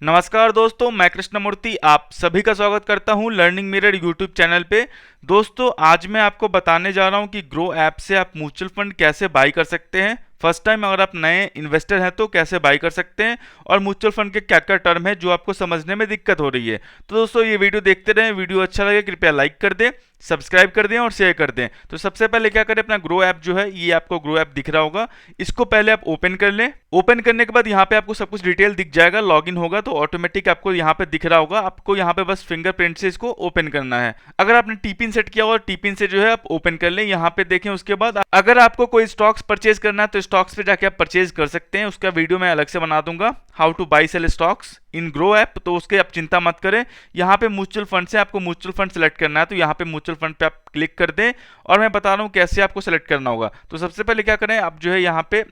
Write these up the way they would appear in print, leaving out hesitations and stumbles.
नमस्कार दोस्तों, मैं कृष्णमूर्ति आप सभी का स्वागत करता हूं लर्निंग मिरर यूट्यूब चैनल पे। दोस्तों आज मैं आपको बताने जा रहा हूं कि ग्रो ऐप से आप म्यूचुअल फंड कैसे बाई कर सकते हैं। फर्स्ट टाइम अगर आप नए इन्वेस्टर हैं तो कैसे बाई कर सकते हैं और म्यूचुअल फंड के क्या क्या टर्म है जो आपको समझने में दिक्कत हो रही है। तो दोस्तों ये वीडियो देखते रहें, वीडियो अच्छा लगे कृपया लाइक कर दें, सब्सक्राइब कर दें और शेयर कर दें। तो सबसे पहले क्या करें, अपना ग्रो ऐप जो है, ये आपको ग्रो ऐप दिख रहा होगा, इसको पहले आप ओपन कर लें। ओपन करने के बाद यहाँ पे आपको सब कुछ डिटेल दिख जाएगा, लॉगिन होगा तो ऑटोमेटिक आपको यहाँ पे दिख रहा होगा। आपको यहाँ पे बस फिंगरप्रिंट से इसको ओपन करना है। अगर आपने टीपिन सेट किया हुआ टीपिन से जो है आप ओपन कर लें। यहाँ पे देखें, उसके बाद अगर आपको कोई स्टॉक्स परचेज करना है तो स्टॉक्स पे जाके आप परचेज कर सकते हैं। उसका वीडियो मैं अलग से बना दूंगा, how to buy sell stocks in Groww app, तो उसके आप चिंता मत करें। यहाँ पे म्यूचुअल फंड से आपको म्यूचुअल फंड सेलेक्ट करना है, तो यहाँ पे म्यूचुअल फंड पे आप क्लिक कर दें और मैं बता रहा हूँ कैसे आपको सेलेक्ट करना होगा। तो सबसे पहले क्या करें, आप जो है यहाँ पे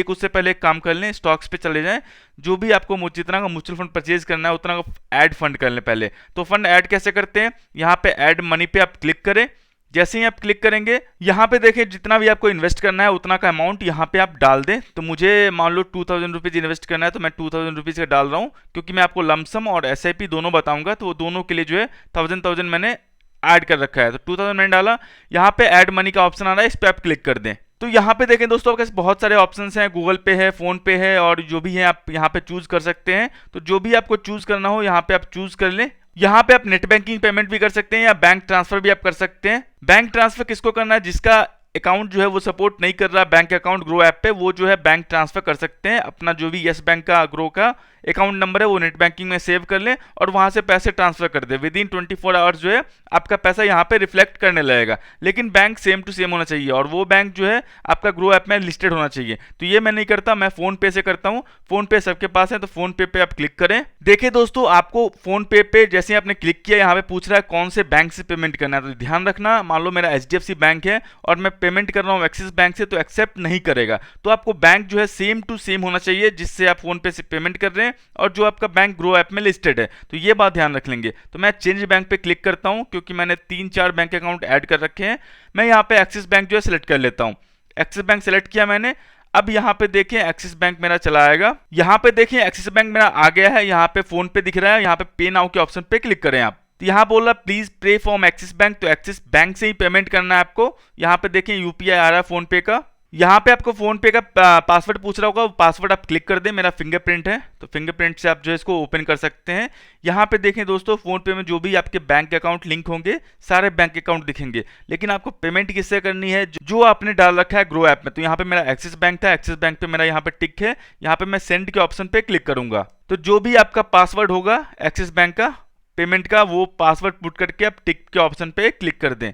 उससे पहले एक काम कर लें, स्टॉक्स पे चले जाएं। जो भी आपको जितना का म्यूचुअल फंड परचेज करना है उतना का ऐड फंड कर लें पहले। तो फंड ऐड कैसे करते हैं, यहाँ पे ऐड मनी पे आप क्लिक करें। जैसे ही आप क्लिक करेंगे यहाँ पे देखें जितना भी आपको इन्वेस्ट करना है उतना का अमाउंट यहाँ पे आप डाल दें। तो मुझे मान लो 2000 रुपीज़ इन्वेस्ट करना है तो मैं 2000 रुपीज़ का डाल रहा हूँ, क्योंकि मैं आपको लमसम और SIP दोनों बताऊंगा, तो वो दोनों के लिए जो है 1000 मैंने ऐड कर रखा है। तो 2000 मैंने डाला, यहाँ पे ऐड मनी का ऑप्शन आ रहा है, इस पर आप क्लिक कर दें। तो यहाँ पे देखें दोस्तों, आपके बहुत सारे ऑप्शंस हैं, गूगल पे है, फोन पे है और जो भी है आप यहाँ पे चूज कर सकते हैं। तो जो भी आपको चूज करना हो यहाँ पे आप चूज कर लें। यहाँ पे आप नेट बैंकिंग पेमेंट भी कर सकते हैं या बैंक ट्रांसफर भी आप कर सकते हैं। बैंक ट्रांसफर किसको करना है, जिसका अकाउंट जो है वो सपोर्ट नहीं कर रहा बैंक अकाउंट ग्रो ऐप पे, वो जो है बैंक ट्रांसफर कर सकते हैं। अपना जो भी यस बैंक का ग्रो का अकाउंट नंबर है वो नेट बैंकिंग में सेव कर लें और वहां से पैसे ट्रांसफर कर दें। विद इन 24 आवर्स जो है आपका पैसा यहाँ पे रिफ्लेक्ट करने लगेगा, लेकिन बैंक सेम टू सेम होना चाहिए और वो बैंक जो है आपका ग्रो ऐप में लिस्टेड होना चाहिए। तो ये मैं नहीं करता, मैं फोन पे से करता हूँ। फोन पे सबके पास है, तो फोन पे आप क्लिक करें। देखिए दोस्तों, आपको फोन पे जैसे आपने क्लिक किया यहाँ पे पूछ रहा है कौन से बैंक से पेमेंट करना है। तो ध्यान रखना, मान लो मेरा HDFC बैंक है और मैं पेमेंट कर रहा हूँ एक्सिस बैंक से, तो एक्सेप्ट नहीं करेगा। तो आपको बैंक जो है सेम टू सेम होना चाहिए जिससे आप फोन पे से पेमेंट कर रहे हैं और जो आपका बैंक ग्रो ऐप में लिस्टेड है। तो ये बात ध्यान रख लेंगे। तो मैं चेंज बैंक पे क्लिक करता हूं क्योंकि मैंने 3-4 बैंक अकाउंट ऐड कर रखे हैं। मैं यहाँ पे एक्सिस बैंक जो है सिलेक्ट कर लेता हूँ। एक्सिस बैंक सेलेक्ट किया मैंने। अब यहाँ पे देखें एक्सिस बैंक मेरा चला आएगा। यहाँ पे देखें एक्सिस बैंक मेरा आ गया है, यहाँ पे फोन पे दिख रहा है। यहाँ पे पे नाउ के ऑप्शन पे क्लिक करें आप। तो यहाँ बोल रहा है please pay from axis bank, तो एक्सिस बैंक से ही पेमेंट करना है आपको। यहाँ पे देखें UPI आ रहा है फोन पे का। यहाँ पे आपको फोन पे का पासवर्ड पूछ रहा होगा, वो पासवर्ड आप क्लिक कर दें। मेरा फिंगरप्रिंट है तो फिंगरप्रिंट से आप जो है इसको ओपन कर सकते हैं। यहाँ पे देखें दोस्तों, फोन पे में जो भी आपके बैंक अकाउंट लिंक होंगे सारे बैंक अकाउंट दिखेंगे, लेकिन आपको पेमेंट किससे करनी है, जो आपने डाल रखा है ग्रो ऐप में। तो यहाँ पे मेरा एक्सिस बैंक था, एक्सिस बैंक पे मेरा यहाँ पे टिक है। यहाँ पे मैं सेंड के ऑप्शन पे क्लिक करूंगा। तो जो भी आपका पासवर्ड होगा एक्सिस बैंक का पेमेंट का, वो पासवर्ड पुट करके आप टिक के ऑप्शन पे क्लिक कर दें।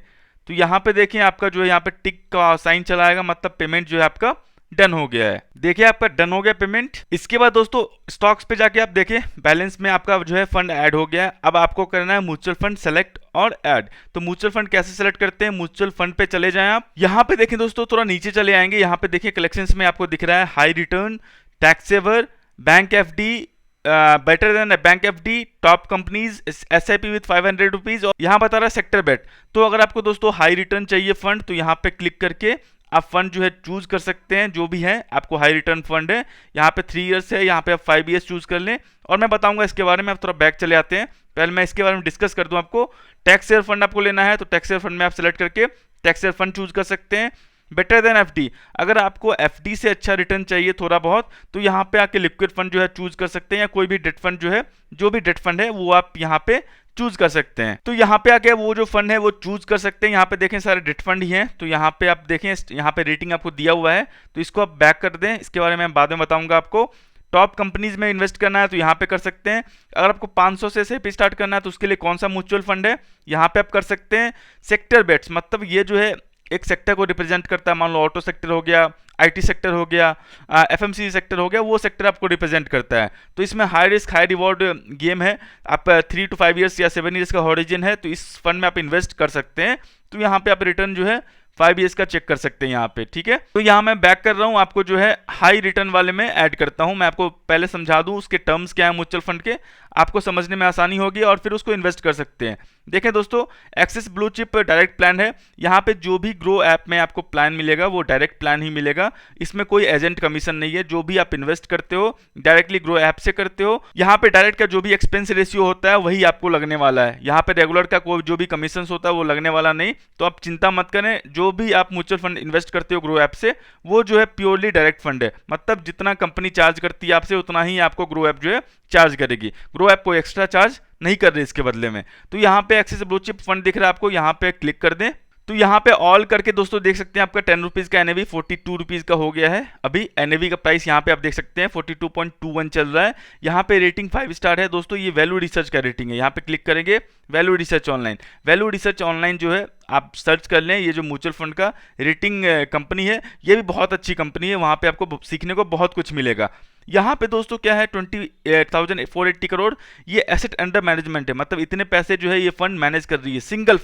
तो यहाँ पे देखें आपका जो है यहाँ पे टिक का साइन चला आएगा, मतलब पेमेंट जो है आपका डन हो गया है। देखिए आपका डन हो गया पेमेंट। इसके बाद दोस्तों स्टॉक्स पे जाके आप देखें बैलेंस में आपका जो है फंड ऐड हो गया है। अब आपको करना है म्यूचुअल फंड सेलेक्ट और ऐड। तो म्यूचुअल फंड कैसे सेलेक्ट करते हैं, म्यूचुअल फंड पे चले जाएं आप। यहाँ पे देखें दोस्तों, थोड़ा नीचे चले आएंगे, यहाँ पे देखिए कलेक्शंस में आपको दिख रहा है high return, tax saver, bank FD, better than bank FD, top companies, SIP with 500 rupees और यहाँ बता रहा है सेक्टर बेट। तो अगर आपको दोस्तों हाई रिटर्न चाहिए फंड तो यहाँ पे क्लिक करके आप फंड जो है चूज कर सकते हैं। जो भी है आपको हाई रिटर्न फंड है, यहाँ पे 3 ईयर्स है, यहाँ पे आप 5 ईयर्स चूज कर लें और मैं बताऊंगा इसके बारे में। आप थोड़ा बैक चले आते हैं, पहले मैं इसके बारे में डिस्कस कर दूं। आपको टैक्स सेवर फंड आपको लेना है तो टैक्स सेवर फंड में आप सेलेक्ट करके टैक्स सेवर फंड चूज कर सकते हैं। बेटर देन FD, अगर आपको FD से अच्छा रिटर्न चाहिए थोड़ा बहुत तो यहाँ पे आके लिक्विड फंड जो है चूज कर सकते हैं, या कोई भी डेट फंड जो है, जो भी डेट फंड है वो आप यहाँ पे चूज कर सकते हैं। तो यहाँ पे आके वो जो फंड है वो चूज कर सकते हैं। यहाँ पे देखें सारे डेट फंड ही हैं। तो यहाँ पे आप देखें, यहाँ पे रेटिंग आपको दिया हुआ है, तो इसको आप बैक कर दें। इसके बारे में मैं बाद में बताऊंगा आपको। टॉप कंपनीज में इन्वेस्ट करना है तो यहाँ पे कर सकते हैं। अगर आपको 500 से SIP स्टार्ट करना है तो उसके लिए कौन सा म्यूचुअल फंड है यहाँ पे आप कर सकते हैं। सेक्टर बेट्स, मतलब ये जो है एक सेक्टर को रिप्रेजेंट करता है। मान लो ऑटो सेक्टर हो गया, IT सेक्टर हो गया, FMCG सेक्टर हो गया, वो सेक्टर आपको रिप्रेजेंट करता है। तो इसमें high risk high reward game है। आप 3 to 5 ईयर्स या 7 ईयर्स का हॉरिजन है, तो इस फंड में आप इन्वेस्ट कर सकते हैं। तो यहाँ पे आप रिटर्न जो है 5 ईयर्स का चेक कर सकते हैं यहाँ पे, ठीक है। तो यहाँ मैं बैक कर रहा हूँ, आपको जो है हाई रिटर्न वाले में ऐड करता हूँ। मैं आपको पहले समझा दूँ उसके टर्म्स क्या है म्यूचुअल फंड के, आपको समझने में आसानी होगी और फिर उसको इन्वेस्ट कर सकते हैं। देखें दोस्तों, axis blue chip direct plan है। यहाँ पे जो भी ग्रो ऐप में आपको प्लान मिलेगा वो डायरेक्ट प्लान ही मिलेगा, इसमें कोई एजेंट कमीशन नहीं है। जो भी आप इन्वेस्ट करते हो डायरेक्टली ग्रो ऐप से करते हो। यहाँ पे डायरेक्ट का जो भी एक्सपेंस रेशियो होता है वही आपको लगने वाला है। यहाँ पे रेगुलर का कोई जो भी कमीशन होता है वो लगने वाला नहीं। तो आप चिंता मत करें, जो भी आप म्यूचुअल फंड इन्वेस्ट करते हो ग्रो ऐप से वो जो है प्योरली डायरेक्ट फंड है। मतलब जितना कंपनी चार्ज करती है आपसे उतना ही आपको ग्रो ऐप जो है चार्ज करेगी। ग्रो ऐप कोई एक्स्ट्रा चार्ज नहीं कर रही इसके बदले में। तो यहाँ पे एक्सिस ब्लू चिप फंड दिख रहा है आपको, यहाँ पे क्लिक कर दें। तो यहाँ पे ऑल करके दोस्तों देख सकते हैं आपका 10 रुपीज़ का एनएवी 42 रुपीज़ का हो गया है। अभी एनएवी का प्राइस यहाँ पे आप देख सकते हैं 42.21 चल रहा है। यहाँ पे रेटिंग 5 स्टार है दोस्तों, ये वैल्यू रिसर्च का रेटिंग है। यहाँ पे क्लिक करेंगे value research online. Value research online जो है आप सर्च कर लें, ये जो म्यूचुअल फंड का रेटिंग कंपनी है ये भी बहुत अच्छी कंपनी है। वहाँ पे आपको सीखने को बहुत कुछ मिलेगा। यहाँ पे दोस्तों क्या है 28,480 करोड़ ये एसेट अंडर मैनेजमेंट है। मतलब इतने पैसे जो है ये फंड मैनेज कर रही है। सिंगल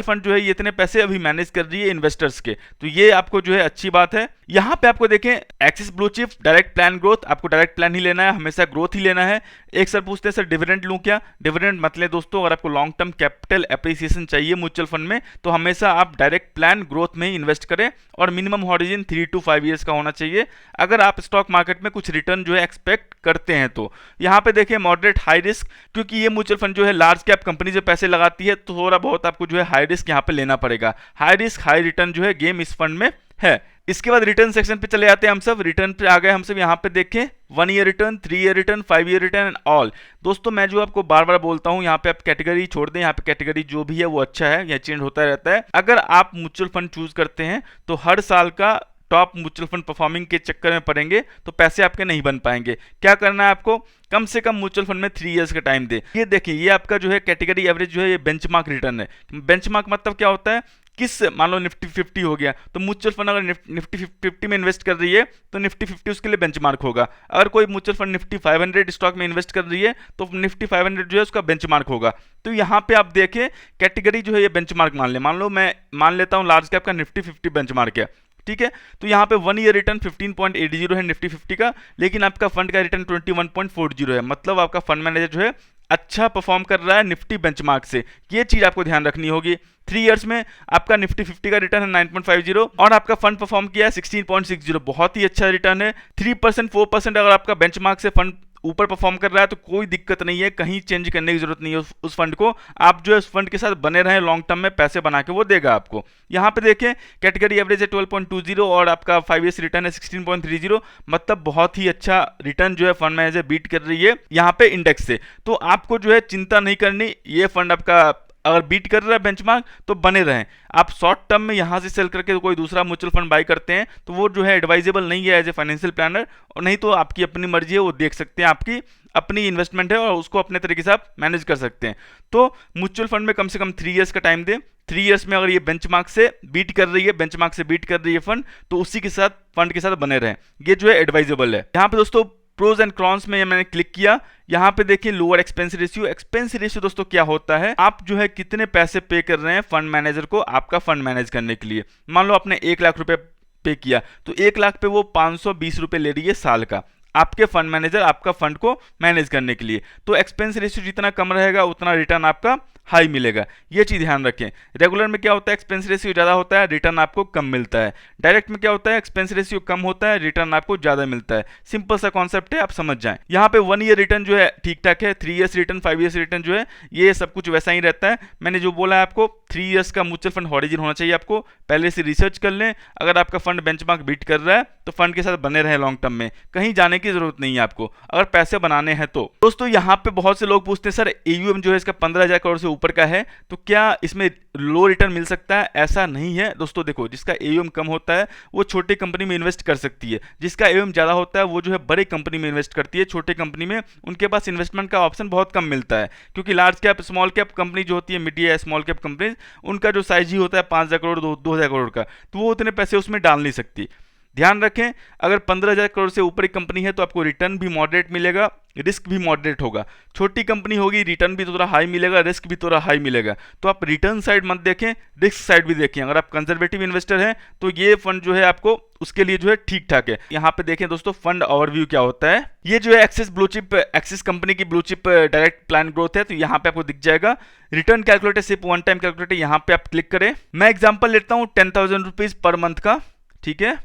फंड जो है ये इतने पैसे अभी मैनेज कर रही है इन्वेस्टर्स के। तो ये आपको जो है अच्छी बात है। यहाँ पे आपको देखें axis blue chip direct plan growth, आपको डायरेक्ट प्लान ही लेना है, हमेशा ग्रोथ ही लेना है। एक सर पूछते हैं सर डिविडेंड लूँ क्या? डिविडेंड मत लें दोस्तों। अगर आपको लॉन्ग टर्म कैपिटल एप्रिसिएशन चाहिए म्यूचुअल फंड में तो हमेशा आप डायरेक्ट प्लान ग्रोथ में ही इन्वेस्ट करें और मिनिमम हॉरिजन 3 to 5 ईयर्स का होना चाहिए। अगर आप स्टॉक मार्केट में कुछ रिटर्न जो है एक्सपेक्ट करते हैं तो यहाँ पे देखिए मॉडरेट हाई रिस्क, क्योंकि ये म्यूचुअल फंड जो है लार्ज कैप कंपनी से पैसे लगाती है तो थोड़ा बहुत आपको जो है हाई रिस्क यहाँ पे लेना पड़ेगा। हाई रिस्क हाई रिटर्न जो है गेम इस फंड में है। इसके बाद रिटर्न सेक्शन पे चले जाते हैं हम सब। रिटर्न पे आ गए हम सब। यहाँ पे देखें 1 year return, 3 year return, 5 year return and all. दोस्तों मैं जो आपको बार बार बोलता हूँ यहाँ पे आप कैटेगरी छोड़ दें। यहाँ पे कैटेगरी जो भी है वो अच्छा है, यह चेंज होता रहता है। अगर आप म्यूचुअल फंड चूज करते हैं तो हर साल का टॉप म्यूचुअल फंड परफॉर्मिंग के चक्कर में पड़ेंगे तो पैसे आपके नहीं बन पाएंगे। क्या करना है आपको, कम से कम म्यूचुअल फंड में 3 इयर्स का टाइम दे। ये देखिए ये आपका जो है कैटेगरी एवरेज जो है ये बेंचमार्क रिटर्न है। बेंचमार्क मतलब क्या होता है, किस मान लो निफ्टी 50 हो गया तो म्यूचुअल फंड अगर निफ्टी 50 में इन्वेस्ट कर रही है तो निफ्टी 50 उसके लिए बेंचमार्क होगा। अगर कोई म्यूचुअल फंड निफ्टी 500 स्टॉक में इन्वेस्ट कर रही है तो निफ्टी 500 जो है उसका बेंचमार्क होगा। तो यहाँ पे आप देखें कैटेगरी जो है ये बेंचमार्क मान ले। मान लो मैं मान लेता हूँ लार्ज कैप का निफ्टी 50 बेंचमार्क है, ठीक है। तो यहाँ पे 1 ईयर रिटर्न 15.80 है निफ्टी 50 का, लेकिन आपका फंड का रिटर्न 21.40 है। मतलब आपका फंड मैनेजर जो है अच्छा परफॉर्म कर रहा है निफ्टी बेंचमार्क से। ये चीज आपको ध्यान रखनी होगी। 3 इयर्स में आपका निफ्टी 50 का रिटर्न है 9.50 और आपका फंड परफॉर्म किया है 16.60, बहुत ही अच्छा रिटर्न है। 3% 4% अगर आपका बेंचमार्क से फंड ऊपर परफॉर्म कर रहा है तो कोई दिक्कत नहीं है, कहीं चेंज करने की जरूरत नहीं है उस फंड को। आप जो है उस फंड के साथ बने रहें, लॉन्ग टर्म में पैसे बना के वो देगा आपको। यहाँ पे देखें कैटेगरी एवरेज है 12.20 और आपका 5 ईयर्स रिटर्न है 16.30। मतलब बहुत ही अच्छा रिटर्न जो है फंड मैनेजर बीट कर रही है यहाँ पे इंडेक्स से। तो आपको जो है चिंता नहीं करनी, ये फंड आपका अगर बीट कर रहा है बेंचमार्क तो बने रहें। आप शॉर्ट टर्म में यहाँ से सेल करके कोई दूसरा म्यूचुअल फंड बाई करते हैं तो वो जो है एडवाइजेबल नहीं है एज ए फाइनेंशियल प्लानर, और नहीं तो आपकी अपनी मर्जी है, वो देख सकते हैं, आपकी अपनी इन्वेस्टमेंट है और उसको अपने तरीके से आप मैनेज कर सकते हैं। तो म्यूचुअल फंड में कम से कम 3 इयर्स का टाइम दें। 3 इयर्स में अगर ये बेंचमार्क से बीट कर रही है, बेंचमार्क से बीट कर रही है फंड, तो उसी के साथ फंड के साथ बने रहें। ये जो है एडवाइजेबल है। यहाँ पे दोस्तों प्रोज एंड कॉन्स में मैंने क्लिक किया। यहाँ पे देखिए lower expense ratio. Expense ratio दोस्तों क्या होता है, आप जो है कितने पैसे पे कर रहे हैं फंड मैनेजर को आपका फंड मैनेज करने के लिए। मान लो आपने 1 लाख रुपए पे किया तो 1 लाख पे वो 520 रुपए ले रही है साल का आपके फंड मैनेजर आपका फंड को मैनेज करने के लिए। तो एक्सपेंस रेशियो जितना कम रहेगा उतना रिटर्न आपका हाई मिलेगा। ये चीज ध्यान रखें। रेगुलर में क्या होता है, एक्सपेंस रेशियो ज्यादा होता है, रिटर्न आपको कम मिलता है। डायरेक्ट में क्या होता है, एक्सपेंस रेशियो कम होता है, रिटर्न आपको ज्यादा मिलता है। सिंपल सा कॉन्सेप्ट है, आप समझ जाएं। यहाँ पे 1 ईयर रिटर्न जो है ठीक ठाक है। 3 इयर्स रिटर्न, 5 इयर्स रिटर्न जो है ये सब कुछ वैसा ही रहता है। मैंने जो बोला है आपको 3 इयर्स का म्यूचुअल फंड हॉरिजन होना चाहिए। आपको पहले से रिसर्च कर लें। अगर आपका फंड बेंचमार्क बीट कर रहा है तो फंड के साथ बने रहे लॉन्ग टर्म में, कहीं जाने की जरूरत नहीं है आपको अगर पैसे बनाने हैं तो। दोस्तों यहाँ पे बहुत से लोग पूछते हैं सर AUM जो है इसका 15,000 करोड़ से ऊपर का है तो क्या इसमें लो रिटर्न मिल सकता है? ऐसा नहीं है दोस्तों। देखो जिसका AUM कम होता है वो छोटी कंपनी में इन्वेस्ट कर सकती है, जिसका AUM ज्यादा होता है वो जो है बड़ी कंपनी में इन्वेस्ट करती है। छोटे कंपनी में उनके पास इन्वेस्टमेंट का ऑप्शन बहुत कम मिलता है, क्योंकि large cap small cap company जो होती है, मीडिया या स्मॉल कैप कंपनी, उनका जो साइज ही होता है 5,000 करोड़ 2,000 करोड़ का, तो वो उतने पैसे उसमें डाल नहीं सकती। ध्यान रखें, अगर 15,000 करोड़ से ऊपर की कंपनी है तो आपको रिटर्न भी मॉडरेट मिलेगा, रिस्क भी मॉडरेट होगा। छोटी कंपनी होगी, रिटर्न भी थोड़ा हाई मिलेगा, रिस्क भी थोड़ा हाई मिलेगा। तो आप रिटर्न साइड मत देखें, रिस्क साइड भी देखें। अगर आप कंजर्वेटिव इन्वेस्टर हैं तो ये फंड जो है आपको उसके लिए जो है ठीक ठाक है। यहाँ पे देखें दोस्तों, फंड ओवरव्यू क्या होता है। ये जो है Axis blue chip, Axis company की blue chip direct plan growth है, तो यहाँ पे आपको दिख जाएगा रिटर्न कैलकुलेटर, सिर्फ वन टाइम कैलकुलेटर, यहाँ पे आप क्लिक करें। मैं एग्जांपल लेता हूँ 10,000 रुपीज पर मंथ का, ठीक है,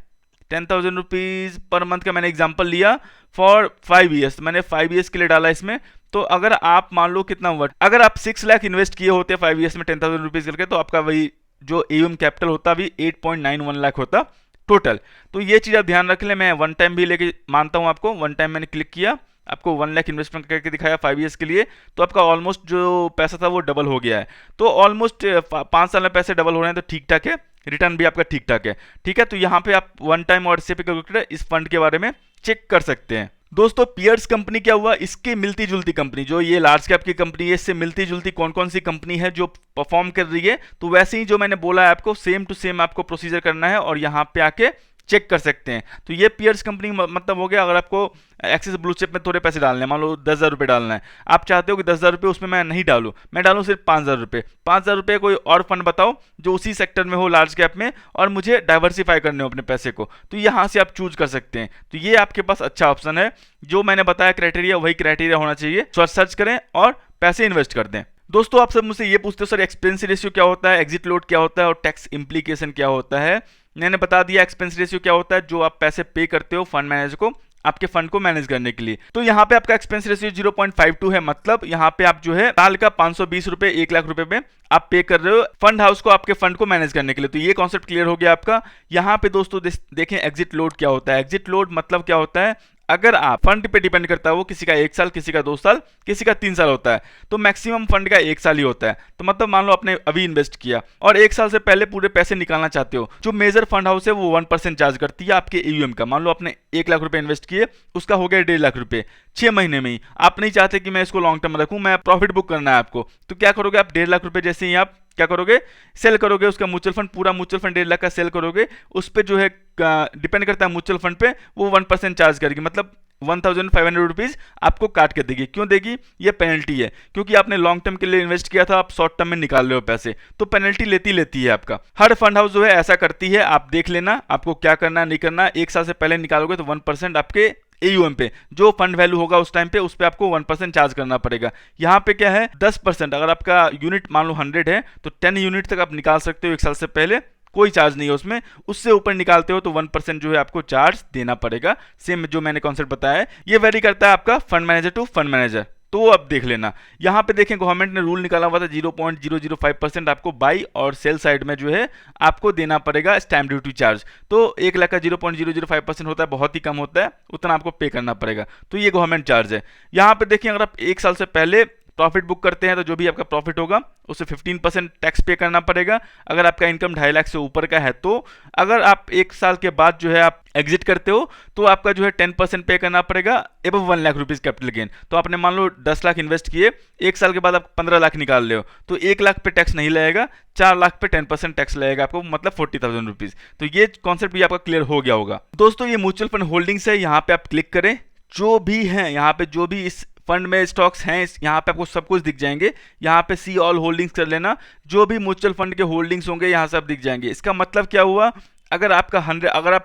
10,000 रुपीज पर मंथ का मैंने एग्जांपल लिया फॉर 5 ईयर्स, मैंने 5 ईयर्स के लिए डाला इसमें। तो अगर आप मान लो कितना वर्ड, अगर आप 6 लाख इन्वेस्ट किए होते 5 ईयर्स में 10,000 रुपीज करके, तो आपका वही जो एयूएम कैपिटल होता भी 8.91 लाख होता टोटल। तो ये चीज आप ध्यान रख लें। मैं वन टाइम भी लेके मानता हूं आपको, वन टाइम मैंने क्लिक किया, आपको 1 लाख इन्वेस्टमेंट करके दिखाया 5 ईयर्स के लिए, तो आपका ऑलमोस्ट जो पैसा था वो डबल हो गया है। तो ऑलमोस्ट 5 साल में पैसे डबल हो रहे हैं, तो ठीक ठाक है, रिटर्न भी आपका ठीक ठाक है। ठीक है, तो यहाँ पे आप वन टाइम और एसआईपी कैलकुलेटर इस फंड के बारे में चेक कर सकते हैं। दोस्तों पियर्स कंपनी क्या हुआ, इसकी मिलती जुलती कंपनी, जो ये लार्ज कैप की कंपनी है, इससे मिलती जुलती कौन कौन सी कंपनी है जो परफॉर्म कर रही है। तो वैसे ही जो मैंने बोला है आपको, सेम टू सेम आपको प्रोसीजर करना है और यहाँ पे आके चेक कर सकते हैं। तो ये पियर्स कंपनी मतलब हो गया। अगर आपको एक्सिस ब्लू चिप में थोड़े पैसे डालने हैं, मान लो 10,000 रुपये डालना है, आप चाहते हो कि 10,000 रुपये उसमें मैं नहीं डालूं, मैं डालूं सिर्फ 5,000 रुपये। 5,000 रुपये कोई और फंड बताओ जो उसी सेक्टर में हो, लार्ज कैप में, और मुझे डाइवर्सिफाई करने हो अपने पैसे को, तो यहाँ से आप चूज कर सकते हैं। तो ये आपके पास अच्छा ऑप्शन है। जो मैंने बताया क्राइटेरिया, वही क्राइटेरिया होना चाहिए। सर्च करें और पैसे इन्वेस्ट कर दें। दोस्तों आप सब मुझसे ये पूछते हो सर एक्सपेंस रेशियो क्या होता है, एग्जिट लोड क्या होता है और टैक्स इम्प्लीकेशन क्या होता है। मैंने बता दिया एक्सपेंस रेशियो क्या होता है, जो आप पैसे पे करते हो फंड मैनेजर को आपके फंड को मैनेज करने के लिए। तो यहाँ पे आपका एक्सपेंस रेशियो 0.52 है, मतलब यहाँ पे आप जो है साल का 520 रुपए 1 लाख रुपए में आप पे कर रहे हो फंड हाउस को आपके फंड को मैनेज करने के लिए। तो ये कॉन्सेप्ट क्लियर हो गया आपका। यहाँ पे दोस्तों देखें एग्जिट लोड क्या होता है। एग्जिट लोड मतलब क्या होता है, अगर आप फंड पे डिपेंड करता है वो, किसी का 1 साल, किसी का 2 साल, किसी का 3 साल होता है, तो मैक्सिमम फंड का 1 साल ही होता है। तो मतलब मान लो आपने अभी इन्वेस्ट किया और 1 साल से पहले पूरे पैसे निकालना चाहते हो, जो मेजर फंड हाउस है वो 1% चार्ज करती है आपके एयूएम का। मान लो आपने 1 लाख रुपए इन्वेस्ट किए, उसका हो गया 1.5 लाख रुपए 6 महीने में ही। आप नहीं चाहते कि मैं इसको लॉन्ग टर्म रखूं, मैं प्रॉफिट बुक करना है आपको, तो क्या करोगे आप 1.5 लाख रुपए जैसे ही आप क्या करोगे, सेल करोगे उसका म्यूचुअल फंड, पूरा म्यूचुअल फंड 1.5 लाख का सेल करोगे। उस पर जो है डिपेंड करता है म्यूचुअल फंड पे, वो 1% चार्ज करेगी, मतलब 1,500 रुपीज आपको काट के देगी। क्यों देगी, ये पेनल्टी है, क्योंकि आपने लॉन्ग टर्म के लिए इन्वेस्ट किया था, आप शॉर्ट टर्म में निकाल रहे हो पैसे, तो पेनल्टी लेती है आपका। हर फंड हाउस जो है ऐसा करती है, आप देख लेना आपको क्या करना नहीं करना। 1 साल से पहले निकालोगे तो 1% आपके एयूएम पे जो फंड वैल्यू होगा उस टाइम पे, उस पे आपको 1% चार्ज करना पड़ेगा। यहाँ पे क्या है 10%, अगर आपका यूनिट मान लो 100 है तो 10 यूनिट तक आप निकाल सकते हो 1 साल से पहले, कोई चार्ज नहीं है उसमें। उससे ऊपर निकालते हो तो 1% जो है आपको चार्ज देना पड़ेगा। सेम जो मैंने कॉन्सेप्ट बताया है, ये वेरी करता है आपका fund manager to fund manager. तो अब देख लेना, यहाँ पे देखें गवर्नमेंट ने रूल निकाला हुआ था 0.005% आपको बाई और सेल साइड में जो है आपको देना पड़ेगा स्टैम्प ड्यूटी चार्ज। तो 1 लाख का 0.005% होता है, बहुत ही कम होता है, उतना आपको पे करना पड़ेगा। तो ये गवर्नमेंट चार्ज है। यहाँ पे देखिए अगर आप 1 साल से पहले प्रॉफिट बुक करते हैं तो जो भी आपका प्रॉफिट होगा उससे 15% टैक्स पे करना पड़ेगा, अगर आपका इनकम 2.5 लाख से ऊपर का है तो। अगर आप 1 साल के बाद जो है आप एग्जिट करते हो तो आपका जो है 10% पे करना पड़ेगा above 1 lakh rupees capital gain. तो आपने मान लो 10 लाख इन्वेस्ट किए, 1 साल के बाद आप 15 लाख निकाल रहे हो, तो 1 लाख पे टैक्स नहीं लगेगा, 4 लाख पे 10% टैक्स लगेगा आपको, मतलब 40,000 रुपीज। तो ये कॉन्सेप्ट भी आपका क्लियर हो गया होगा। दोस्तों ये म्यूचुअल फंड होल्डिंग्स है, यहाँ पे आप क्लिक करें, जो भी है यहाँ पे जो भी इस फंड में स्टॉक्स हैं यहाँ पे आपको सब कुछ दिख जाएंगे। यहाँ पे सी ऑल होल्डिंग्स कर लेना, जो भी म्यूचुअल फंड के होल्डिंग्स होंगे यहाँ सब दिख जाएंगे। इसका मतलब क्या हुआ, अगर आप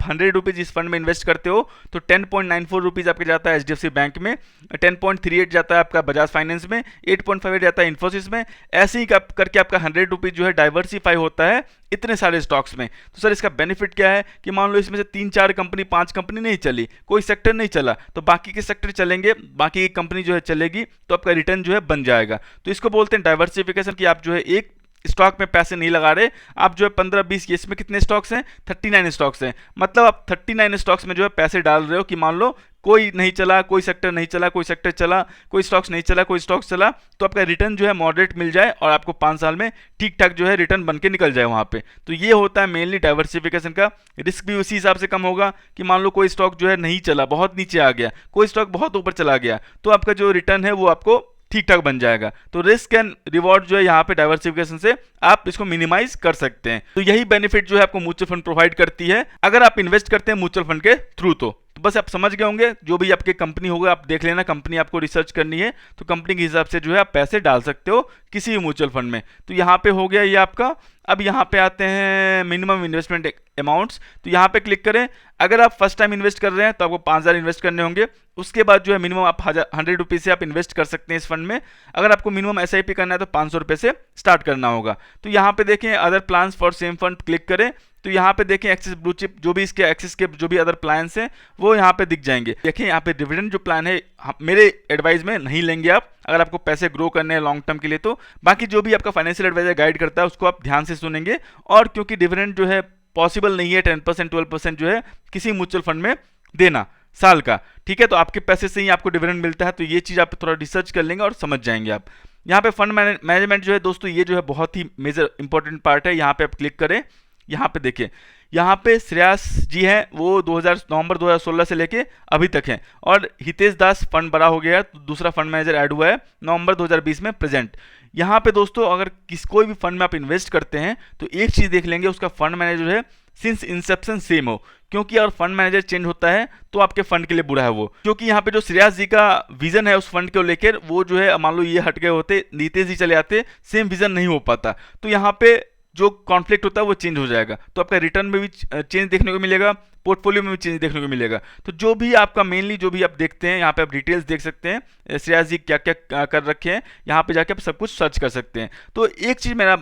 100 रुपीज इस फंड में इन्वेस्ट करते हो तो 10.94 रुपीज आपके जाता है एचडीएफसी बैंक में, 10.38 जाता है आपका बजाज फाइनेंस में, 8.58 जाता है इन्फोसिस में। ऐसे ही करके आपका 100 रुपीज जो है डाइवर्सिफाई होता है इतने सारे स्टॉक्स में। तो सर इसका बेनिफिट क्या है कि मान लो इसमें से 3-4 कंपनी 5 कंपनी नहीं चली, कोई सेक्टर नहीं चला, तो बाकी के सेक्टर चलेंगे, बाकी की कंपनी जो है चलेगी, तो आपका रिटर्न जो है बन जाएगा। तो इसको बोलते हैं डाइवर्सिफिकेशन, कि आप जो है एक स्टॉक में पैसे नहीं लगा रहे, आप जो है 15-20, इसमें कितने स्टॉक्स हैं 39 स्टॉक्स हैं, मतलब आप 39 स्टॉक्स में जो है पैसे डाल रहे हो कि मान लो कोई नहीं चला, कोई सेक्टर नहीं चला, कोई सेक्टर चला, कोई स्टॉक्स नहीं चला, कोई स्टॉक्स चला, तो आपका रिटर्न जो है मॉडरेट मिल जाए और आपको 5 साल में ठीक ठाक जो है रिटर्न बन के निकल जाए वहाँ पे। तो ये होता है मेनली डाइवर्सिफिकेशन का। रिस्क भी उसी हिसाब से कम होगा कि मान लो कोई स्टॉक जो है नहीं चला, बहुत नीचे आ गया, कोई स्टॉक बहुत ऊपर चला गया, तो आपका जो रिटर्न है वो आपको ठीक ठाक बन जाएगा। तो रिस्क एंड रिवॉर्ड जो है यहाँ पे डाइवर्सिफिकेशन से आप इसको मिनिमाइज कर सकते हैं। तो यही बेनिफिट जो है आपको म्यूचुअल फंड प्रोवाइड करती है अगर आप इन्वेस्ट करते हैं म्यूचुअल फंड के थ्रू। तो बस आप समझ गए होंगे, जो भी आपकी कंपनी होगा आप देख लेना, कंपनी आपको रिसर्च करनी है तो कंपनी के हिसाब से जो है आप पैसे डाल सकते हो किसी भी म्यूचुअल फंड में। तो यहाँ पे हो गया ये आपका। अब यहाँ पे आते हैं मिनिमम इन्वेस्टमेंट अमाउंट्स। तो यहाँ पे क्लिक करें। अगर आप फर्स्ट टाइम इन्वेस्ट कर रहे हैं तो आपको 5,000 इन्वेस्ट करने होंगे। उसके बाद जो है मिनिमम आप 100 रुपीज़ से आप इन्वेस्ट कर सकते हैं इस फंड में। अगर आपको मिनिमम SIP करना है तो 500 रुपये से स्टार्ट करना होगा। तो यहाँ पे देखें other plans for same fund click करें। तो यहाँ पे देखें एक्सिस ब्लू चिप, जो भी इसके एक्सिस के जो भी अदर प्लान्स हैं वो यहाँ पे दिख जाएंगे। देखिए यहाँ पे डिविडेंड जो प्लान है मेरे एडवाइस में नहीं लेंगे आप, अगर आपको पैसे ग्रो करने हैं लॉन्ग टर्म के लिए। तो बाकी जो भी आपका फाइनेंशियल एडवाइजर गाइड करता है उसको आप ध्यान से सुनेंगे। और क्योंकि डिविडेंड जो है पॉसिबल नहीं है 10% 12% जो है किसी म्यूचुअल फंड में देना साल का, ठीक है। तो आपके पैसे से ही आपको डिविडेंड मिलता है। तो ये चीज़ आप थोड़ा रिसर्च कर लेंगे और समझ जाएंगे आप। यहाँ पे फंड मैनेजमेंट जो है दोस्तों ये जो है बहुत ही मेजर इंपॉर्टेंट पार्ट है। यहाँ पे आप क्लिक करें। यहाँ पे देखिए यहाँ पे श्रेयास जी हैं वो नवंबर 2016 से लेके अभी तक हैं। और हितेश दास फंड बड़ा हो गया है, तो दूसरा फंड मैनेजर ऐड हुआ है नवंबर 2020 में प्रेजेंट। यहाँ पे दोस्तों अगर कोई भी फंड में आप इन्वेस्ट करते हैं तो एक चीज़ देख लेंगे, उसका फंड मैनेजर है सिंस इंसेप्शन सेम हो। क्योंकि अगर फंड मैनेजर चेंज होता है तो आपके फंड के लिए बुरा है वो। क्योंकि यहाँ पे जो श्रेयास जी का विजन है उस फंड को लेकर, वो जो है मान लो ये हट गए होते, नीतीश जी चले आते, सेम विजन नहीं हो पाता। तो यहाँ पे जो कॉन्फ्लिक्ट होता है वो चेंज हो जाएगा। तो आपका रिटर्न में भी चेंज देखने को मिलेगा, पोर्टफोलियो में भी चेंज देखने को मिलेगा। तो जो भी आपका मेनली जो भी आप देखते हैं यहाँ पे आप डिटेल्स देख सकते हैं, श्रेयास जी क्या क्या कर रखे हैं, यहाँ पे जाके आप सब कुछ सर्च कर सकते हैं। तो एक चीज़ मेरा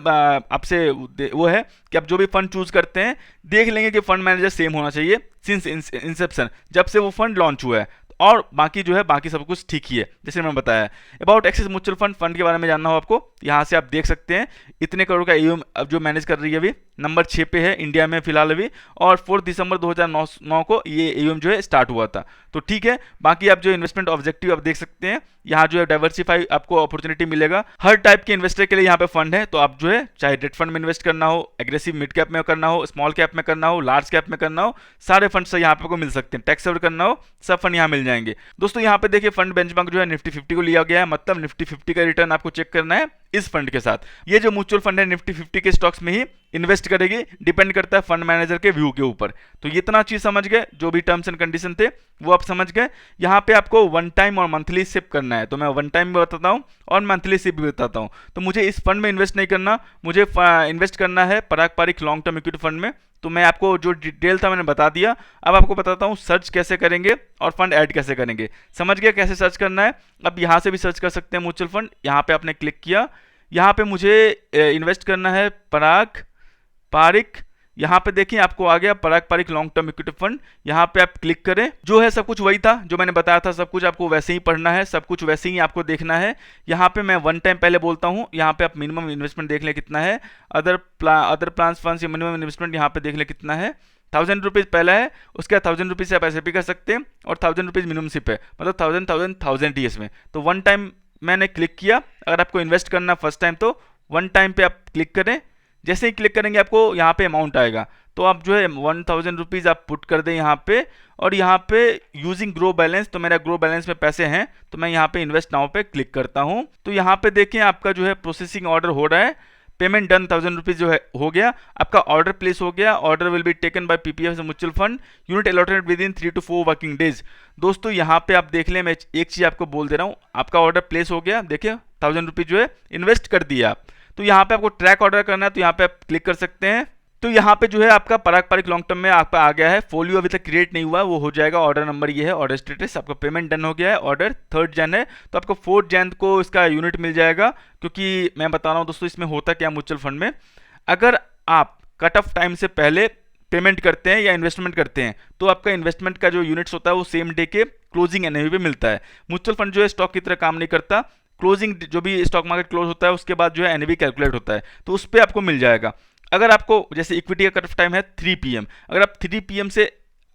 आपसे वो है कि आप जो भी फंड चूज करते हैं देख लेंगे कि फंड मैनेजर सेम होना चाहिए सिंस इंसेप्शन, जब से वो फंड लॉन्च हुआ है। और बाकी जो है बाकी सब कुछ ठीक ही है जैसे मैंने बताया। अबाउट एक्सिस म्यूचुअल फंड के बारे में जानना हो आपको, यहाँ से आप देख सकते हैं इतने करोड़ का AUM अब जो मैनेज कर रही है अभी नंबर 6 पे है इंडिया में फिलहाल अभी। और 4 दिसंबर 2009 को ये AUM जो है स्टार्ट हुआ था। तो ठीक है, बाकी आप जो इन्वेस्टमेंट ऑब्जेक्टिव आप देख सकते हैं, यहाँ जो है डाइवर्सिफाई आपको अपॉर्चुनिटी मिलेगा। हर टाइप के इन्वेस्टर के लिए यहाँ पे फंड है। तो आप जो है चाहे डेट फंड में इन्वेस्ट करना हो, एग्रेसिव मिड कैप में करना हो, स्मॉल कैप में करना हो, लार्ज कैप में करना हो, सारे फंड से यहाँ पे आपको मिल सकते हैं। टैक्स सेवर करना हो सब फंड यहाँ मिल जाएंगे। दोस्तों यहाँ पे देखिए फंड बेंचमार्क जो है निफ्टी 50 को लिया गया है, मतलब निफ्टी 50 का रिटर्न आपको चेक करना है इस फंड के साथ। ये जो म्यूचुअल फंड है निफ्टी 50 के स्टॉक्स में ही इन्वेस्ट करेगी, डिपेंड करता है फंड मैनेजर के व्यू के ऊपर। तो ये इतना चीज समझ गए, जो भी टर्म्स एंड कंडीशन थे वो आप समझ गए। यहाँ पे आपको वन टाइम और मंथली सिप करना है, तो मैं वन टाइम भी बताता हूँ और मंथली सिप भी बताता हूँ। तो मुझे इस फंड में इन्वेस्ट नहीं करना, मुझे इन्वेस्ट करना है Parag Parikh long term equity fund में। तो मैं आपको जो डिटेल था मैंने बता दिया। अब आपको बताता हूँ सर्च कैसे करेंगे और फंड ऐड कैसे करेंगे। समझ गए कैसे सर्च करना है? अब यहाँ से भी सर्च कर सकते हैं म्यूचुअल फंड। यहाँ पे आपने क्लिक किया, यहाँ पे मुझे इन्वेस्ट करना है पराग पारिक। यहाँ पे देखिए आपको आ गया Parag Parikh long term equity fund. यहाँ पे आप क्लिक करें, जो है सब कुछ वही था जो मैंने बताया था, सब कुछ आपको वैसे ही पढ़ना है, सब कुछ वैसे ही आपको देखना है। यहाँ पे मैं वन टाइम पहले बोलता हूँ, यहाँ पे आप मिनिमम इन्वेस्टमेंट देख लें कितना है, अदर प्लान्स फंड्स या मिनिमम इन्वेस्टमेंट यहाँ पे देख लें कितना है। 1000 रुपीज़ पहला है, उसके बाद 1000 रुपीज़ से आप SIP कर सकते हैं और 1000 रुपीज़ मिनिमम सिप है, मतलब 1000 ही इसमें। तो वन टाइम मैंने क्लिक किया। अगर आपको इन्वेस्ट करना फर्स्ट टाइम तो वन टाइम पे आप क्लिक करें। जैसे ही क्लिक करेंगे आपको यहाँ पे अमाउंट आएगा, तो आप जो है 1000 रुपीज़ आप पुट कर दें यहाँ पे। और यहाँ पे यूजिंग ग्रो बैलेंस, तो मेरा ग्रो बैलेंस में पैसे हैं, तो मैं यहाँ पे इन्वेस्ट नाउ पे क्लिक करता हूँ। तो यहाँ पे देखें आपका जो है प्रोसेसिंग ऑर्डर हो रहा है, पेमेंट डन 1000 रुपीज़ जो है हो गया, आपका ऑर्डर प्लेस हो गया। Order will be taken by PPF mutual fund, unit allotted with in 3 to 4 working days. दोस्तों यहाँ पे आप देख लें, मैं एक चीज़ आपको बोल दे रहा हूँ, आपका ऑर्डर प्लेस हो गया, देखिए 1000 रुपीज़ जो है इन्वेस्ट कर दिया आप। तो यहाँ पे आपको ट्रैक ऑर्डर करना है, तो यहाँ पे आप क्लिक कर सकते हैं। तो यहाँ पे जो है आपका पराग पारिक लॉन्ग टर्म में आपका आ गया है, फोलियो अभी तक क्रिएट नहीं हुआ, वो हो जाएगा। ऑर्डर नंबर ये है, ऑर्डर स्टेटस आपका पेमेंट डन हो गया है, ऑर्डर 3 जन है, तो आपको 4 जन को इसका यूनिट मिल जाएगा। क्योंकि मैं बता रहा हूँ दोस्तों इसमें होता क्या म्यूचुअल फंड में, अगर आप कट ऑफ टाइम से पहले पेमेंट करते हैं या इन्वेस्टमेंट करते हैं तो आपका इन्वेस्टमेंट का जो यूनिट्स होता है वो सेम डे के क्लोजिंग NAV पे मिलता है। म्यूचुअल फंड जो है स्टॉक की तरह काम नहीं करता, क्लोजिंग जो भी स्टॉक मार्केट क्लोज होता है उसके बाद जो है NAV कैलकुलेट होता है, तो उस पर आपको मिल जाएगा। अगर आपको जैसे इक्विटी का कट ऑफ टाइम है 3 PM, अगर आप 3 PM से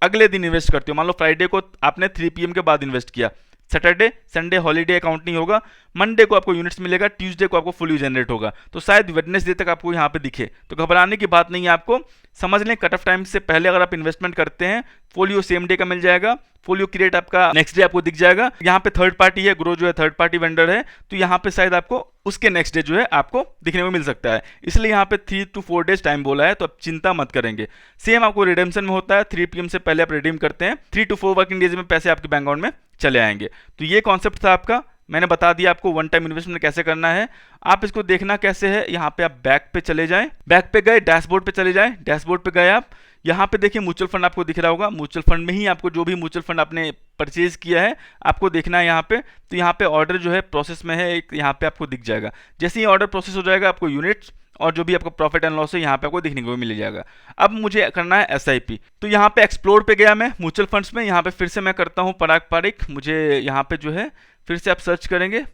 अगले दिन इन्वेस्ट करते हो, मान लो फ्राइडे को आपने 3 PM के बाद इन्वेस्ट किया, सैटरडे संडे हॉलीडे अकाउंट नहीं होगा, मंडे को आपको यूनिट्स मिलेगा, ट्यूसडे को आपको फुल जनरेट होगा, तो शायद वेडनेसडे तक आपको यहाँ पे दिखे। तो घबराने की बात नहीं है, आपको समझ लें कट ऑफ टाइम से पहले अगर आप इन्वेस्टमेंट करते हैं फोलियो सेम डे का मिल जाएगा, फोलियो क्रिएट आपका नेक्स्ट डे आपको दिख जाएगा। यहाँ पे थर्ड पार्टी है, ग्रो जो है थर्ड पार्टी वेंडर है, तो यहाँ पे शायद आपको उसके नेक्स्ट डे जो है आपको दिखने को मिल सकता है, इसलिए यहाँ पे 3 to 4 डेज टाइम बोला है, तो आप चिंता मत करेंगे। सेम आपको रिडेम्पशन में होता है, 3 PM से पहले आप रिडीम करते हैं, 3 to 4 वर्किंग डेज में पैसे आपके बैंक अकाउंट में चले आएंगे। तो ये कॉन्सेप्ट था आपका, मैंने बता दिया आपको वन टाइम इन्वेस्टमेंट कैसे करना है। आप इसको देखना कैसे है, यहाँ पे आप बैक पे चले जाएं, बैक पे गए डैशबोर्ड पे चले जाएं, डैशबोर्ड पे गए आप, यहाँ पे देखिए म्यूचुअल फंड आपको दिख रहा होगा, म्यूचुअल फंड में ही आपको जो भी म्यूचुअल फंड आपने परचेज किया है आपको देखना है यहाँ पे। तो यहाँ पे ऑर्डर जो है प्रोसेस में है, एक यहाँ पे आपको दिख जाएगा, जैसे ही ऑर्डर प्रोसेस हो जाएगा आपको यूनिट्स और जो भी आपको प्रॉफिट एंड लॉस है यहाँ पे आपको देखने को मिल जाएगा। अब मुझे करना है एसआईपी, तो यहाँ पे एक्सप्लोर पे गया मैं म्यूचुअल फंड्स में, यहाँ पे फिर से मैं करता हूँ पराग पारिक, मुझे यहाँ पे जो है फिर से आप सर्च करेंगे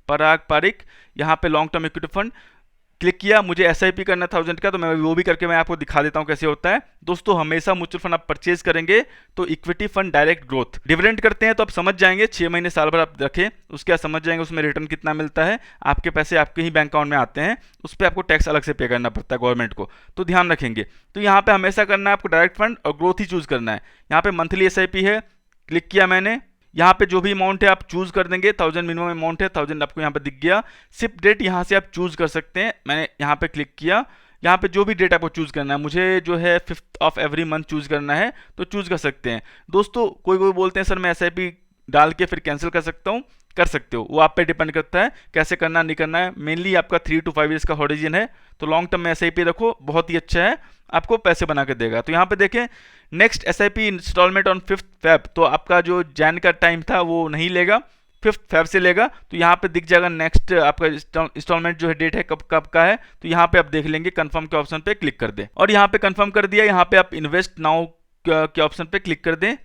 पराग पारिक, यहाँ पे long term equity fund click किया, मुझे एसआईपी करना 1000 का, तो मैं वो भी करके मैं आपको दिखा देता हूँ कैसे होता है। दोस्तों हमेशा म्यूचुअल फंड आप परचेज करेंगे तो equity fund direct growth dividend करते हैं, तो आप समझ जाएंगे 6 महीने साल भर आप रखें उसके बाद समझ जाएंगे उसमें रिटर्न कितना मिलता है, आपके पैसे आपके ही बैंक अकाउंट में आते हैं, उस पर आपको टैक्स अलग से पे करना पड़ता है गवर्नमेंट को, तो ध्यान रखेंगे। तो यहाँ पे हमेशा करना है आपको डायरेक्ट फंड और ग्रोथ ही चूज करना है। यहाँ पे मंथली एसआईपी है, क्लिक किया मैंने, यहाँ पे जो भी अमाउंट है आप चूज कर देंगे, 1000 मिनिमम अमाउंट है, 1000 आपको यहाँ पे दिख गया। शिप डेट यहाँ से आप चूज कर सकते हैं, मैंने यहाँ पे क्लिक किया, यहाँ पे जो भी डेट आपको चूज करना है, मुझे जो है 5th of every month choose करना है तो चूज कर सकते हैं। दोस्तों कोई कोई बोलते हैं सर मैं एसआईपी डाल के फिर कैंसिल कर सकता हूँ, कर सकते हो, वो आप पे डिपेंड करता है कैसे करना नहीं करना है। मेनली आपका 3 to 5 ईयर्स का हॉरिजन है, तो लॉन्ग टर्म में एसआईपी रखो, बहुत ही अच्छा है, आपको पैसे बना के देगा। तो यहाँ पे देखें next SIP instalment on 5th Feb, तो आपका जो जैन का टाइम था वो नहीं लेगा, 5th Feb से लेगा, तो यहाँ पे दिख जाएगा नेक्स्ट आपका इंस्टॉलमेंट जो है डेट है कब कब का है, तो यहाँ पे आप देख लेंगे, कंफर्म के ऑप्शन पे क्लिक कर दें और यहाँ पे कंफर्म कर दिया। यहाँ पे आप इन्वेस्ट नाउ के ऑप्शन पे क्लिक कर दें,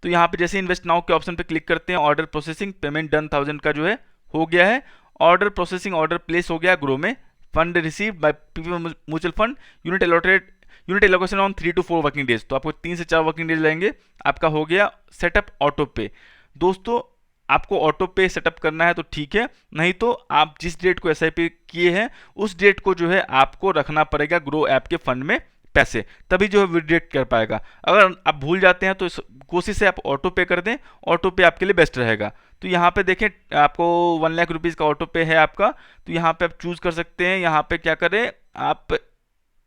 तो यहाँ पे जैसे इन्वेस्ट नाउ के ऑप्शन पे क्लिक करते हैं, ऑर्डर प्रोसेसिंग पेमेंट डन 1000 का जो है हो गया है, ऑर्डर प्रोसेसिंग ऑर्डर प्लेस हो गया ग्रो में, fund receive by mutual fund, unit allotted unit allocation on 3 to 4 working days, तो आपको 3 से 4 वर्किंग डेज लगेंगे, आपका हो गया सेटअप ऑटो पे। दोस्तों आपको ऑटो पे सेटअप करना है तो ठीक है, नहीं तो आप जिस डेट को एसआईपी किए हैं उस डेट को जो है आपको रखना पड़ेगा ग्रो ऐप के फंड में पैसे, तभी जो है विड्रेट कर पाएगा। अगर आप भूल जाते हैं तो कोशिश है आप ऑटो पे कर दें, ऑटो पे आपके लिए बेस्ट रहेगा। तो यहाँ पे देखें आपको 1 लाख रुपीज़ का ऑटो पे है आपका, तो यहाँ पे आप चूज कर सकते हैं, यहाँ पे क्या करें आप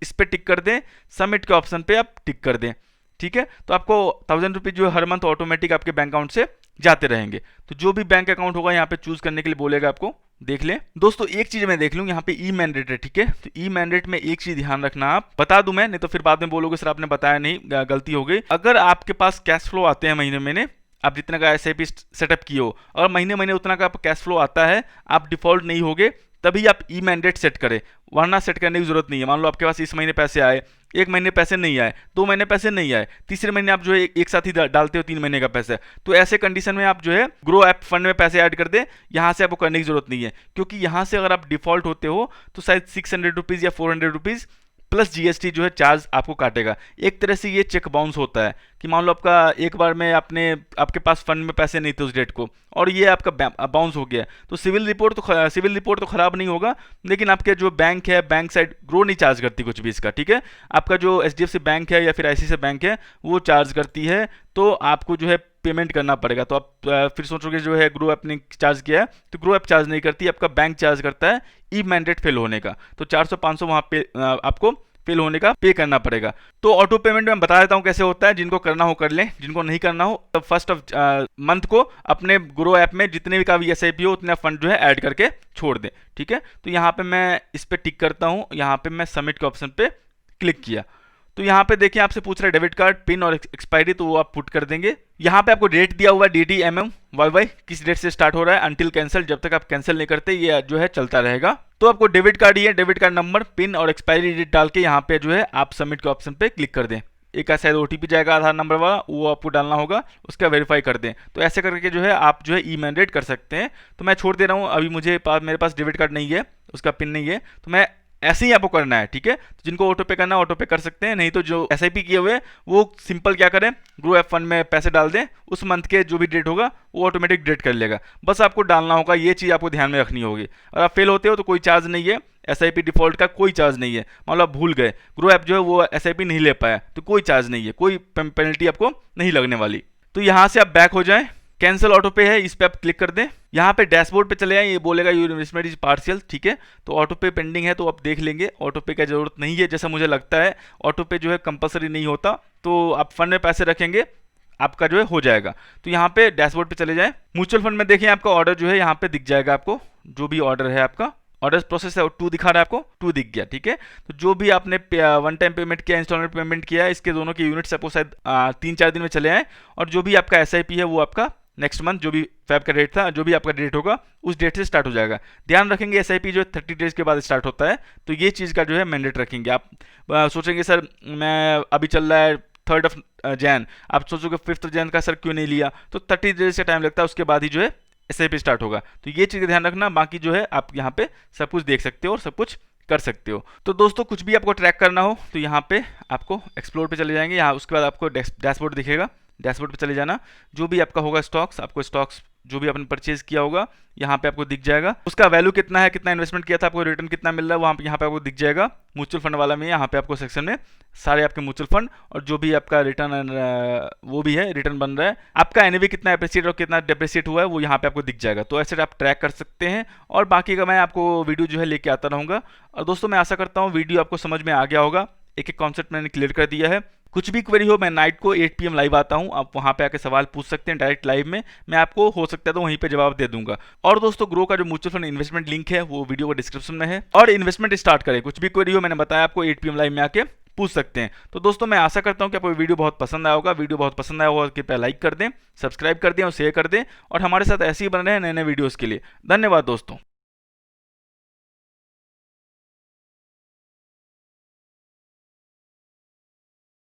इस पे टिक कर दें, सबमिट के ऑप्शन पे आप टिक कर दें, ठीक है। तो आपको 1000 रुपीज़ जो है हर मंथ ऑटोमेटिक आपके बैंक अकाउंट से जाते रहेंगे। तो जो भी बैंक अकाउंट होगा यहाँ पे चूज करने के लिए बोलेगा आपको, देख लें। दोस्तों एक चीज मैं देख लूँ, यहाँ पे ई मैंडेट है, ठीक है। तो ई मैंडेट में एक चीज ध्यान रखना, आप बता दूं मैं, नहीं तो फिर बाद में बोलोगे सर आपने बताया नहीं, गलती हो गई। अगर आपके पास कैश फ्लो आते हैं महीने महीने, आप जितना का एसआईपी सेटअप किए हो और महीने महीने उतना का आपका कैश फ्लो आता है, आप डिफॉल्ट नहीं होगे, तभी आप ई मैंडेट सेट करें, वरना सेट करने की जरूरत नहीं है। मान लो आपके पास इस महीने पैसे आए, 1 महीने पैसे नहीं आए, 2 महीने पैसे नहीं आए, तीसरे महीने आप जो है एक साथ ही डालते हो 3 महीने का पैसा, तो ऐसे कंडीशन में आप जो है ग्रो ऐप फंड में पैसे ऐड कर दें, यहाँ से आपको करने की जरूरत नहीं है, क्योंकि यहाँ से अगर आप डिफॉल्ट होते हो तो शायद 600 रुपीज़ या 400 रुपीज़ प्लस जीएसटी जो है चार्ज आपको काटेगा। एक तरह से ये चेक बाउंस होता है कि मान लो आपका एक बार में आपके पास फंड में पैसे नहीं थे उस डेट को और ये आपका बाउंस हो गया, तो सिविल रिपोर्ट तो खराब नहीं होगा, लेकिन आपके जो बैंक है, बैंक साइड ग्रो नहीं चार्ज करती कुछ भी इसका, ठीक है। आपका जो एचडीएफसी बैंक है या फिर आईसीआईसीआई बैंक है वो चार्ज करती है, तो आपको जो है पेमेंट करना पड़ेगा। तो आप फिर सोचोगे जो है ग्रो ऐप ने चार्ज किया है, तो ग्रो ऐप चार्ज नहीं करती, आपका बैंक चार्ज करता है ई मैंडेट फेल होने का, तो 400-500 वहाँ पे आपको फेल होने का पे करना पड़ेगा। तो ऑटो पेमेंट में बता देता हूँ कैसे होता है, जिनको करना हो कर लें, जिनको नहीं करना हो तो 1st of मंथ को अपने ग्रो ऐप में जितने भी का भी एसआईपी हो उतना फंड जो है ऐड करके छोड़ दें, ठीक है। तो यहाँ पे मैं इस पे टिक करता हूँ, यहाँ पे मैं सबमिट के ऑप्शन पे क्लिक किया, तो यहाँ पे देखिए आपसे पूछ रहा है डेबिट कार्ड पिन और एक्सपायरी, तो वो आप पुट कर देंगे। यहाँ पे आपको डेट दिया हुआ DDMMYY किस डेट से स्टार्ट हो रहा है, अंटिल कैंसिल, जब तक आप कैंसिल नहीं करते ये जो है चलता रहेगा। तो आपको डेबिट कार्ड ही है, डेबिट कार्ड नंबर पिन और एक्सपायरी डेट डाल के यहाँ पे जो है आप सबमिट के ऑप्शन पे क्लिक कर दें। एक शायद ओटीपी जाएगा आधार नंबर वाला, वो आपको डालना होगा, उसका वेरीफाई कर दें। तो ऐसे करके जो है आप जो है ई मैंडेट कर सकते हैं। तो मैं छोड़ दे रहा हूँ, अभी मेरे पास डेबिट कार्ड नहीं है, उसका पिन नहीं है, तो मैं ऐसे ही आपको करना है, ठीक है। तो जिनको ऑटो पे करना है ऑटो पे कर सकते हैं, नहीं तो जो एसआईपी किए हुए वो सिंपल क्या करें, ग्रो एफ फंड में पैसे डाल दें, उस मंथ के जो भी डेट होगा वो ऑटोमेटिक डेट कर लेगा। बस आपको डालना होगा, ये चीज़ आपको ध्यान में रखनी होगी। अगर आप फेल होते हो तो कोई चार्ज नहीं है, एसआईपी डिफॉल्ट का कोई चार्ज नहीं है। मान लो आप भूल गए, ग्रो ऐप जो है वो एसआईपी नहीं ले पाया, तो कोई चार्ज नहीं है, कोई पेनल्टी आपको नहीं लगने वाली। तो यहाँ से आप बैक हो जाएं, कैंसिल ऑटो पे है, इस पे आप क्लिक कर दें। यहाँ पे डैशबोर्ड पे चले आए, ये बोलेगा योर इन्वेस्टमेंट इज पार्शियल, ठीक है। तो ऑटो पे पेंडिंग है तो आप देख लेंगे, ऑटो पे का जरूरत नहीं है जैसा मुझे लगता है। ऑटो पे जो है कंपलसरी नहीं होता, तो आप फंड में पैसे रखेंगे आपका जो है हो जाएगा। तो यहाँ पे डैशबोर्ड पे चले जाएं, म्यूचुअल फंड में देखिए आपका ऑर्डर जो है यहाँ पे दिख जाएगा, आपको जो भी ऑर्डर है आपका ऑर्डर प्रोसेस है 2 दिखा रहा है, आपको 2 दिख गया, ठीक है। तो जो भी आपने वन टाइम पेमेंट किया, इंस्टॉलमेंट पेमेंट किया है, इसके दोनों के यूनिट्स आपको शायद 3-4 दिन में चले आए। और जो भी आपका एसआईपी है वो आपका नेक्स्ट मंथ जो भी फेब का डेट था, जो भी आपका डेट होगा उस डेट से स्टार्ट हो जाएगा। ध्यान रखेंगे एसआईपी जो 30 डेज के बाद स्टार्ट होता है, तो ये चीज़ का जो है मैंडेट रखेंगे। आप सोचेंगे सर मैं अभी चल रहा है 3rd ऑफ जैन, आप सोचोगे 5th जैन का सर क्यों नहीं लिया, तो 30 डेज का टाइम लगता है, उसके बाद ही जो है एसआईपी स्टार्ट होगा। तो ये चीज़ का ध्यान रखना, बाकी जो है आप यहाँ पे सब कुछ देख सकते हो और सब कुछ कर सकते हो। तो दोस्तों कुछ भी आपको ट्रैक करना हो तो यहाँ पे आपको एक्सप्लोर पे चले जाएंगे, यहाँ उसके बाद आपको डैशबोर्ड दिखेगा, डैशबोर्ड पे चले जाना। जो भी आपका होगा स्टॉक्स, आपको स्टॉक्स जो भी आपने परचेज किया होगा यहाँ पे आपको दिख जाएगा, उसका वैल्यू कितना है, कितना इन्वेस्टमेंट किया था, आपको रिटर्न कितना मिल रहा है, वहाँ पे यहाँ पे आपको दिख जाएगा। म्यूचुअल फंड वाला में यहाँ पे आपको सेक्शन में सारे आपके म्यूचुअल फंड और जो भी आपका रिटर्न वो भी है, रिटर्न बन रहा है, आपका एनएवी कितना अप्रिशिएट और कितना डिप्रिशिएट हुआ है वो यहाँ पे आपको दिख जाएगा। तो ऐसे आप ट्रैक कर सकते हैं, और बाकी का मैं आपको वीडियो जो है लेके आता रहूँगा। और दोस्तों मैं आशा करता हूँ वीडियो आपको समझ में आ गया होगा, एक एक कॉन्सेप्ट मैंने क्लियर कर दिया है। कुछ भी क्वेरी हो, मैं नाइट को 8 PM लाइव आता हूं, आप वहां पे आके सवाल पूछ सकते हैं डायरेक्ट लाइव में, मैं आपको हो सकता है तो वहीं पे जवाब दे दूंगा। और दोस्तों ग्रो का जो म्यूचुअल फंड इन्वेस्टमेंट लिंक है वो वीडियो को डिस्क्रिप्शन में है, और इन्वेस्टमेंट स्टार्ट करें। कुछ भी क्वेरी हो मैंने बताया आपको 8 PM लाइव में आके पूछ सकते हैं। तो दोस्तों मैं आशा करता हूं कि आपको वीडियो बहुत पसंद आया होगा। वीडियो बहुत पसंद आया होगा कृपया लाइक कर दें, सब्सक्राइब कर दें और शेयर कर दें, और हमारे साथ ऐसे ही बन रहे हैं नए नए वीडियोज़ के लिए। धन्यवाद दोस्तों।